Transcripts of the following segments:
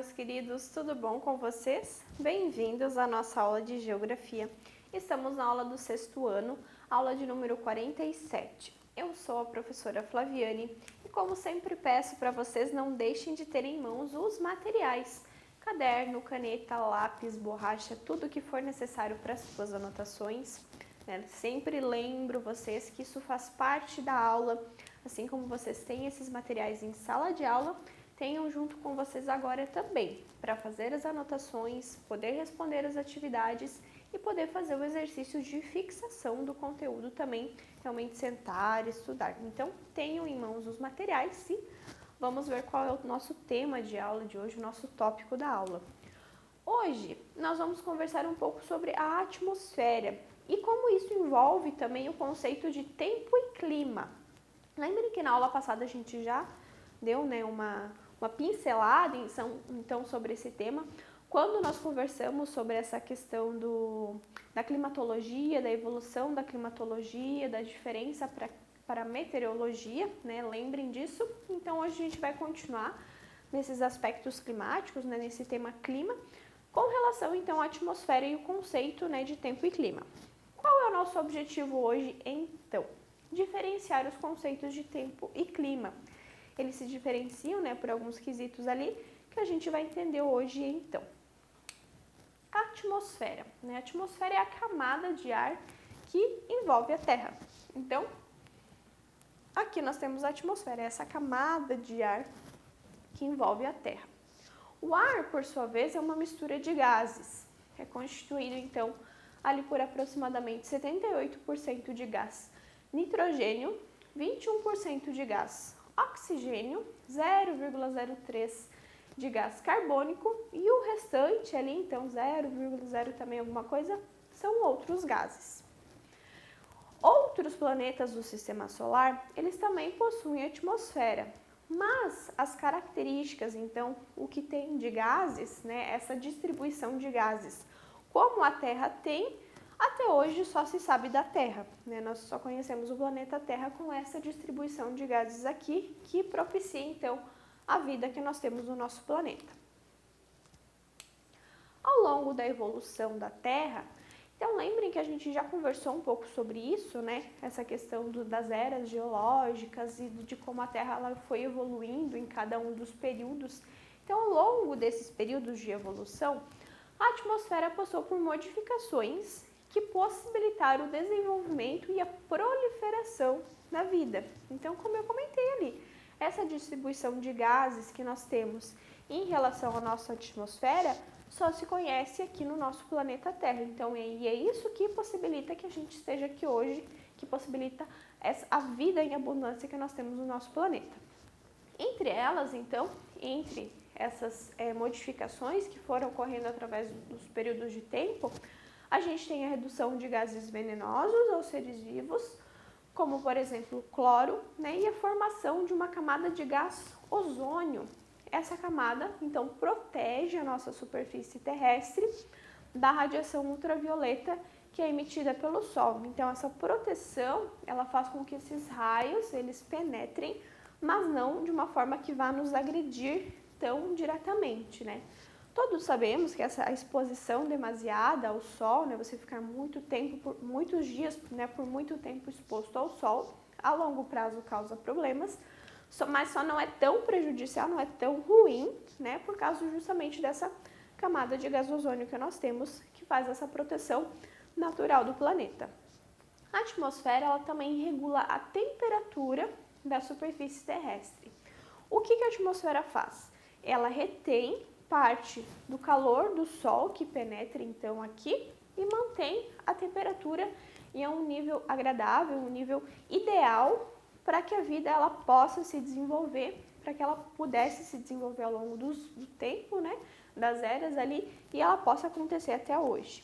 meus queridos, tudo bom com vocês? Bem-vindos à nossa aula de Geografia. Estamos na aula do 6º ano, aula de número 47. Eu sou a professora Flaviane e, como sempre, peço para vocês não deixem de ter em mãos os materiais. Caderno, caneta, lápis, borracha, tudo que for necessário para as suas anotações. Sempre lembro vocês que isso faz parte da aula, assim como vocês têm esses materiais em sala de aula, tenham junto com vocês agora também, para fazer as anotações, poder responder as atividades e poder fazer o exercício de fixação do conteúdo também, realmente sentar e estudar. Então, tenham em mãos os materiais e vamos ver qual é o nosso tema de aula de hoje, o nosso tópico da aula. Hoje, nós vamos conversar um pouco sobre a atmosfera e como isso envolve também o conceito de tempo e clima. Lembrem que na aula passada a gente já deu uma pincelada então sobre esse tema, quando nós conversamos sobre essa questão da climatologia, da evolução da climatologia, da diferença para a meteorologia, né? Lembrem disso? Então hoje a gente vai continuar nesses aspectos climáticos, né? Nesse tema clima, com relação então à atmosfera e o conceito, né, de tempo e clima. Qual é o nosso objetivo hoje então? Diferenciar os conceitos de tempo e clima. Eles se diferenciam, né, por alguns quesitos ali que a gente vai entender hoje então. A atmosfera, né? A atmosfera é a camada de ar que envolve a Terra. Então, aqui nós temos a atmosfera, essa camada de ar que envolve a Terra. O ar, por sua vez, é uma mistura de gases. É constituído, então, ali por aproximadamente 78% de gás nitrogênio, 21% de gás oxigênio, 0,03% de gás carbônico e o restante ali, então 0,0 também alguma coisa, são outros gases. Outros planetas do Sistema Solar, eles também possuem atmosfera, mas as características, então, o que tem de gases, né, essa distribuição de gases, como a Terra tem, até hoje só se sabe da Terra, né? Nós só conhecemos o planeta Terra com essa distribuição de gases aqui, que propicia então a vida que nós temos no nosso planeta. Ao longo da evolução da Terra, então lembrem que a gente já conversou um pouco sobre isso, né? Essa questão das eras geológicas e de como a Terra ela foi evoluindo em cada um dos períodos. Então, ao longo desses períodos de evolução, a atmosfera passou por modificações que possibilitaram o desenvolvimento e a proliferação da vida. Então, como eu comentei ali, essa distribuição de gases que nós temos em relação à nossa atmosfera só se conhece aqui no nosso planeta Terra. Então, é isso que possibilita que a gente esteja aqui hoje, que possibilita a vida em abundância que nós temos no nosso planeta. Entre elas, então, entre essas modificações que foram ocorrendo através dos períodos de tempo, a gente tem a redução de gases venenosos aos seres vivos, como, por exemplo, o cloro, né, e a formação de uma camada de gás ozônio. Essa camada, então, protege a nossa superfície terrestre da radiação ultravioleta que é emitida pelo Sol. Então, essa proteção, ela faz com que esses raios, eles penetrem, mas não de uma forma que vá nos agredir tão diretamente, né? Todos sabemos que essa exposição demasiada ao sol, né, você ficar muito tempo, por muitos dias, né, por muito tempo exposto ao sol, a longo prazo causa problemas, mas só não é tão prejudicial, não é tão ruim, né, por causa justamente dessa camada de gás ozônio que nós temos, que faz essa proteção natural do planeta. A atmosfera, ela também regula a temperatura da superfície terrestre. O que a atmosfera faz? Ela retém parte do calor do Sol que penetra então aqui e mantém a temperatura em um nível agradável, um nível ideal para que a vida ela possa se desenvolver, para que ela pudesse se desenvolver ao longo do tempo, né, das eras ali, e ela possa acontecer até hoje.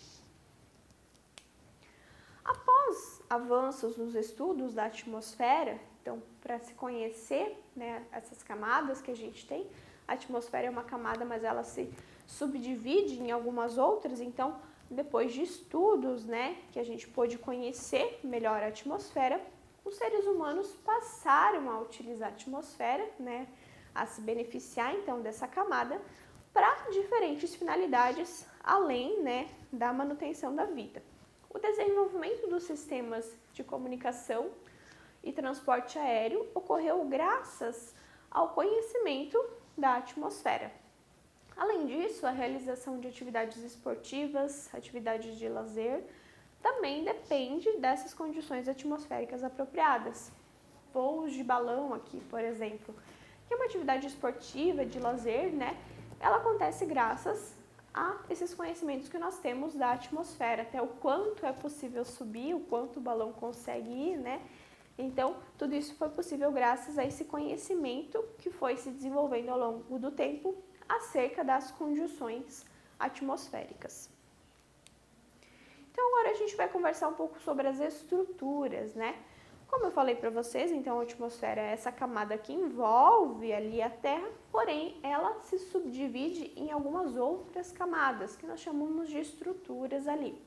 Após avanços nos estudos da atmosfera, então, para se conhecer, né, essas camadas que a gente tem, a atmosfera é uma camada, mas ela se subdivide em algumas outras, então, depois de estudos, né, que a gente pôde conhecer melhor a atmosfera, os seres humanos passaram a utilizar a atmosfera, né, a se beneficiar, então, dessa camada, para diferentes finalidades, além, né, da manutenção da vida. O desenvolvimento dos sistemas de comunicação e transporte aéreo ocorreu graças ao conhecimento da atmosfera. Além disso, a realização de atividades esportivas, atividades de lazer, também depende dessas condições atmosféricas apropriadas. Voos de balão aqui, por exemplo, que é uma atividade esportiva de lazer, né? Ela acontece graças a esses conhecimentos que nós temos da atmosfera, até o quanto é possível subir, o quanto o balão consegue ir, né? Então, tudo isso foi possível graças a esse conhecimento que foi se desenvolvendo ao longo do tempo acerca das condições atmosféricas. Então, agora a gente vai conversar um pouco sobre as estruturas, né? Como eu falei para vocês, então a atmosfera é essa camada que envolve ali a Terra, porém ela se subdivide em algumas outras camadas, que nós chamamos de estruturas ali.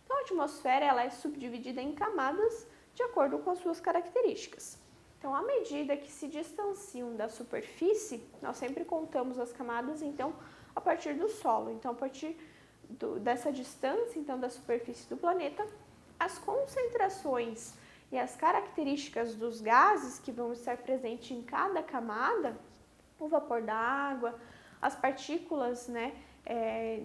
Então, a atmosfera ela é subdividida em camadas de acordo com as suas características. Então, à medida que se distanciam da superfície, nós sempre contamos as camadas, então, a partir do solo. Então, a partir dessa distância, então, da superfície do planeta, as concentrações e as características dos gases que vão estar presentes em cada camada, o vapor da água, as partículas, né,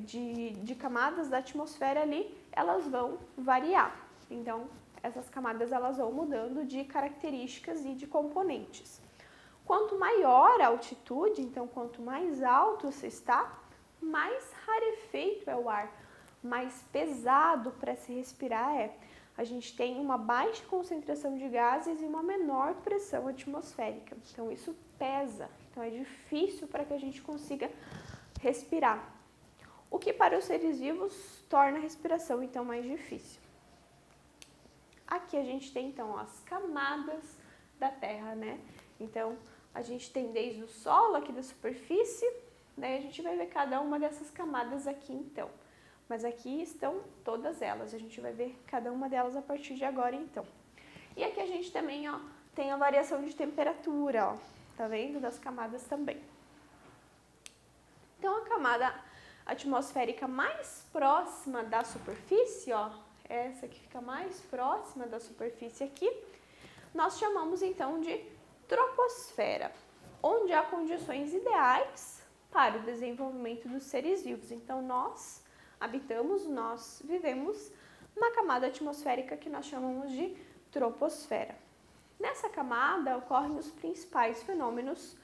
de camadas da atmosfera ali, elas vão variar. Então, essas camadas elas vão mudando de características e de componentes. Quanto maior a altitude, então quanto mais alto você está, mais rarefeito é o ar, mais pesado para se respirar é. A gente tem uma baixa concentração de gases e uma menor pressão atmosférica. Então, isso pesa. Então, é difícil para que a gente consiga respirar. O que para os seres vivos torna a respiração, então, mais difícil. Aqui a gente tem, então, as camadas da Terra, né? Então, a gente tem desde o solo, aqui da superfície, daí a gente vai ver cada uma dessas camadas aqui, então. Mas aqui estão todas elas, a gente vai ver cada uma delas a partir de agora, então. E aqui a gente também, ó, tem a variação de temperatura, ó, tá vendo? Das camadas também. Então, a camada atmosférica mais próxima da superfície, ó, essa que fica mais próxima da superfície aqui, nós chamamos, então, de troposfera, onde há condições ideais para o desenvolvimento dos seres vivos. Então, nós vivemos na camada atmosférica que nós chamamos de troposfera. Nessa camada ocorrem os principais fenômenos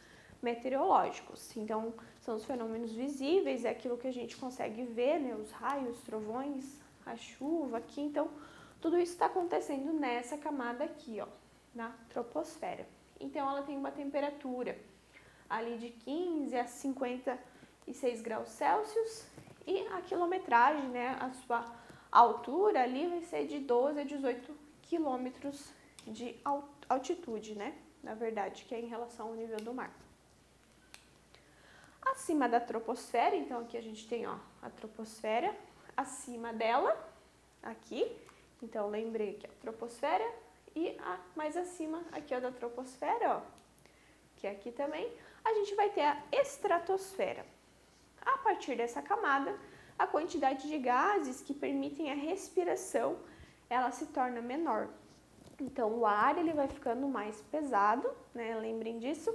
meteorológicos. Então, são os fenômenos visíveis, é aquilo que a gente consegue ver, né? Os raios, trovões, a chuva aqui. Então, tudo isso está acontecendo nessa camada aqui, ó, na troposfera. Então, ela tem uma temperatura ali de 15 a 56 graus Celsius e a quilometragem, né, a sua altura ali vai ser de 12 a 18 quilômetros de altitude, né, na verdade, que é em relação ao nível do mar. Acima da troposfera, então aqui a gente tem, ó, a troposfera, acima dela, aqui, então lembrei que a troposfera e mais acima aqui, ó, da troposfera, ó, que é aqui também, a gente vai ter a estratosfera. A partir dessa camada, a quantidade de gases que permitem a respiração, ela se torna menor. Então, o ar ele vai ficando mais pesado, né? Lembrem disso.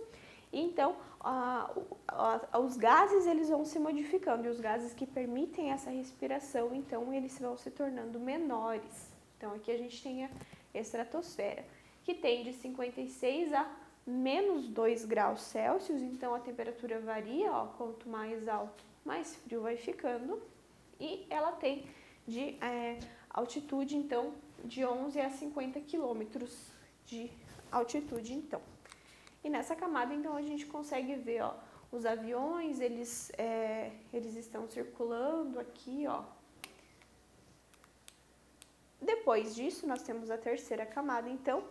E então, os gases eles vão se modificando e os gases que permitem essa respiração, então, eles vão se tornando menores. Então, aqui a gente tem a estratosfera, que tem de 56 a menos 2 graus Celsius, então a temperatura varia, ó, quanto mais alto, mais frio vai ficando, e ela tem de altitude, então, de 11 a 50 quilômetros de altitude, então. E nessa camada, então, a gente consegue ver, ó, os aviões, eles estão circulando aqui, ó. Depois disso, nós temos a terceira camada, então,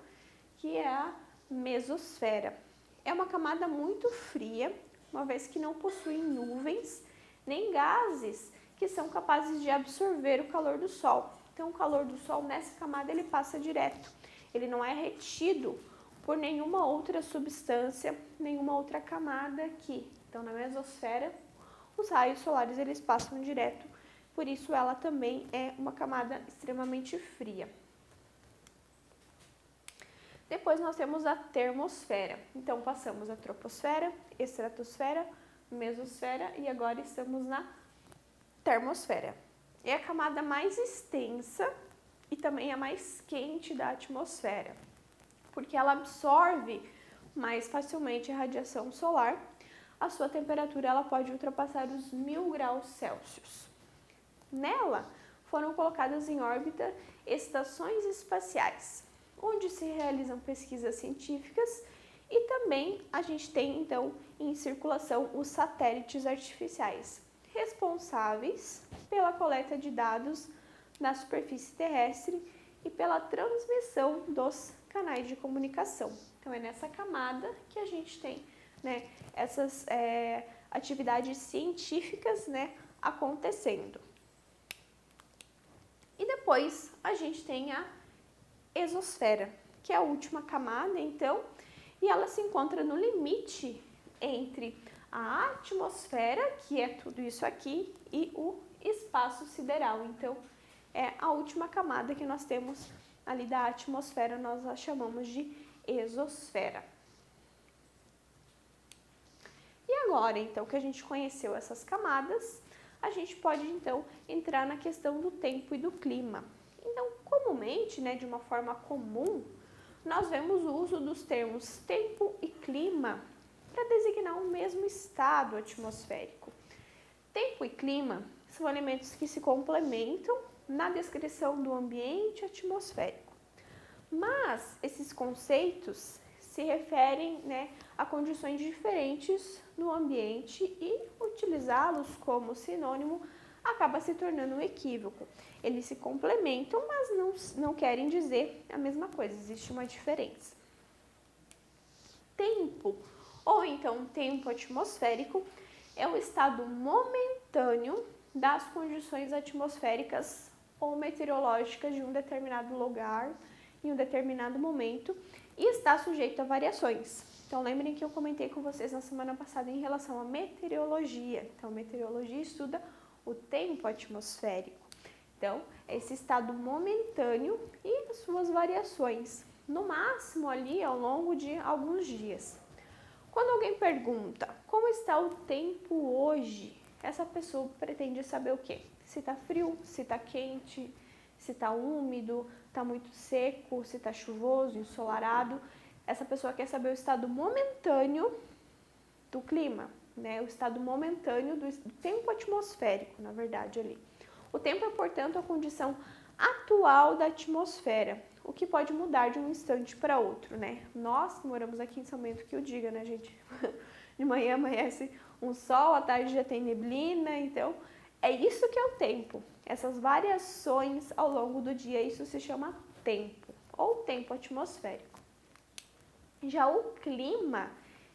que é a mesosfera. É uma camada muito fria, uma vez que não possui nuvens nem gases que são capazes de absorver o calor do Sol. Então, o calor do Sol nessa camada ele passa direto. Ele não é retido por nenhuma outra substância, nenhuma outra camada aqui. Então, na mesosfera, os raios solares eles passam direto, por isso ela também é uma camada extremamente fria. Depois nós temos a termosfera. Então passamos a troposfera, estratosfera, mesosfera e agora estamos na termosfera. É a camada mais extensa e também a mais quente da atmosfera, porque ela absorve mais facilmente a radiação solar. A sua temperatura ela pode ultrapassar os 1000 graus Celsius. Nela foram colocadas em órbita estações espaciais, onde se realizam pesquisas científicas e também a gente tem então em circulação os satélites artificiais, responsáveis pela coleta de dados na superfície terrestre e pela transmissão dos canais de comunicação. Então é nessa camada que a gente tem, né, essas atividades científicas, né, acontecendo. E depois a gente tem a exosfera, que é a última camada, então, e ela se encontra no limite entre a atmosfera, que é tudo isso aqui, e o espaço sideral. Então, é a última camada que nós temos ali da atmosfera, nós a chamamos de exosfera. E agora, então, que a gente conheceu essas camadas, a gente pode, então, entrar na questão do tempo e do clima. Então, comumente, né, de uma forma comum, nós vemos o uso dos termos tempo e clima para designar o mesmo estado atmosférico. Tempo e clima são elementos que se complementam na descrição do ambiente atmosférico. Mas esses conceitos se referem, né, a condições diferentes no ambiente e utilizá-los como sinônimo acaba se tornando um equívoco. Eles se complementam, mas não querem dizer a mesma coisa, existe uma diferença. Tempo, ou então tempo atmosférico, é o estado momentâneo das condições atmosféricas ou meteorológicas de um determinado lugar em um determinado momento e está sujeito a variações. Então, lembrem que eu comentei com vocês na semana passada em relação à meteorologia. Então, meteorologia estuda o tempo atmosférico. Então, esse estado momentâneo e as suas variações, no máximo ali ao longo de alguns dias. Quando alguém pergunta como está o tempo hoje, essa pessoa pretende saber o quê? Se está frio, se está quente, se está úmido, está muito seco, se está chuvoso, ensolarado. Essa pessoa quer saber o estado momentâneo do clima, né? O estado momentâneo do tempo atmosférico, na verdade, ali. O tempo é, portanto, a condição atual da atmosfera, o que pode mudar de um instante para outro, né? Nós que moramos aqui em São Bento, que o diga, né, gente? De manhã amanhece um sol, à tarde já tem neblina, então é isso que é o tempo. Essas variações ao longo do dia, isso se chama tempo, ou tempo atmosférico. Já o clima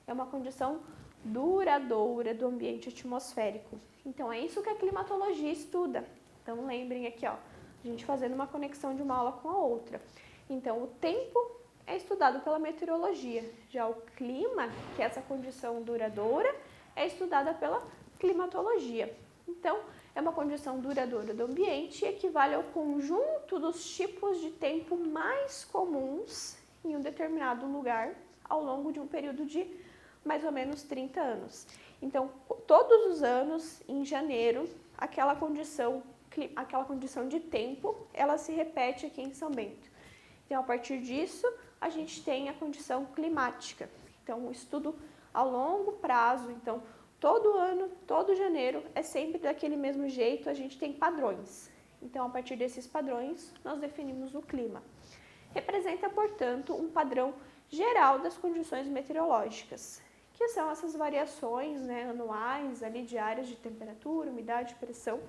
é uma condição duradoura do ambiente atmosférico. Então, é isso que a climatologia estuda. Então, lembrem aqui, ó, a gente fazendo uma conexão de uma aula com a outra. Então, o tempo é estudado pela meteorologia. Já o clima, que é essa condição duradoura, é estudada pela climatologia. Então, é uma condição duradoura do ambiente e equivale ao conjunto dos tipos de tempo mais comuns em um determinado lugar ao longo de um período de mais ou menos 30 anos. Então, todos os anos, em janeiro, aquela condição de tempo, ela se repete aqui em São Bento. Então, a partir disso, a gente tem a condição climática. Então, o estudo a longo prazo, então, todo ano, todo janeiro, é sempre daquele mesmo jeito, a gente tem padrões. Então, a partir desses padrões, nós definimos o clima. Representa, portanto, um padrão geral das condições meteorológicas, que são essas variações, né, anuais, ali, diárias de temperatura, umidade, pressão.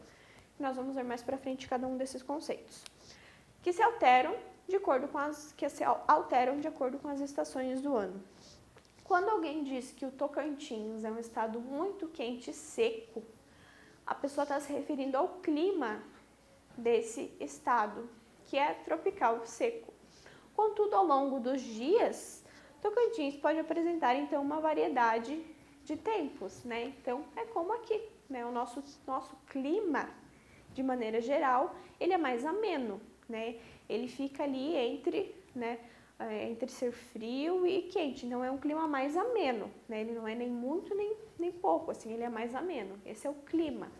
Nós vamos ver mais para frente cada um desses conceitos, que se alteram de acordo com as estações do ano. Quando alguém diz que o Tocantins é um estado muito quente e seco, a pessoa está se referindo ao clima desse estado, que é tropical seco. Contudo, ao longo dos dias, Tocantins pode apresentar, então, uma variedade de tempos, né? Então, é como aqui, né, o nosso clima, de maneira geral, ele é mais ameno, né? Ele fica ali entre, né, entre ser frio e quente, então é um clima mais ameno, né? Ele não é nem muito nem pouco, assim, ele é mais ameno. Esse é o clima.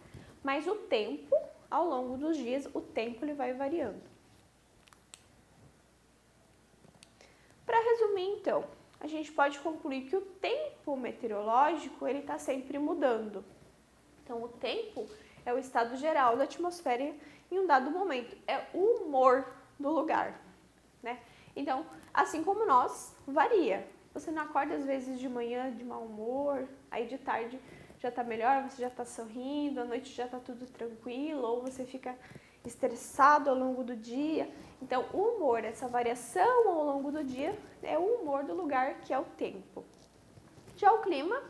Mas o tempo, ao longo dos dias, o tempo ele vai variando. Para resumir, então, a gente pode concluir que o tempo meteorológico ele está sempre mudando. Então, o tempo é o estado geral da atmosfera em um dado momento, é o humor do lugar, né? Então, assim como nós, varia. Você não acorda às vezes de manhã de mau humor, aí de tarde já tá melhor, você já tá sorrindo, à noite já tá tudo tranquilo, ou você fica estressado ao longo do dia. Então, o humor, essa variação ao longo do dia, é o humor do lugar, que é o tempo. Já o clima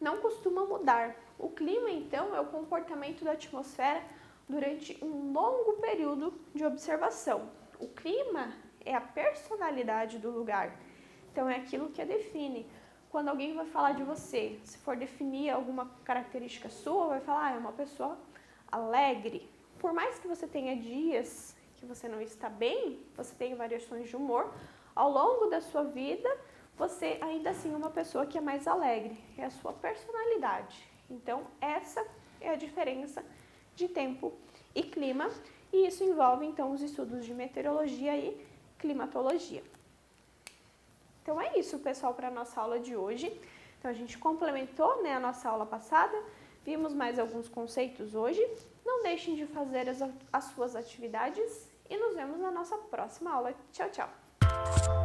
não costuma mudar. O clima, então, é o comportamento da atmosfera durante um longo período de observação. O clima é a personalidade do lugar. Então, é aquilo que a define. Quando alguém vai falar de você, se for definir alguma característica sua, vai falar, é uma pessoa alegre. Por mais que você tenha dias que você não está bem, você tem variações de humor, ao longo da sua vida, você ainda assim é uma pessoa que é mais alegre, é a sua personalidade. Então, essa é a diferença de tempo e clima, e isso envolve, então, os estudos de meteorologia e climatologia. Então, é isso, pessoal, para a nossa aula de hoje. Então, a gente complementou, né, a nossa aula passada, vimos mais alguns conceitos hoje. Não deixem de fazer as suas atividades e nos vemos na nossa próxima aula. Tchau, tchau!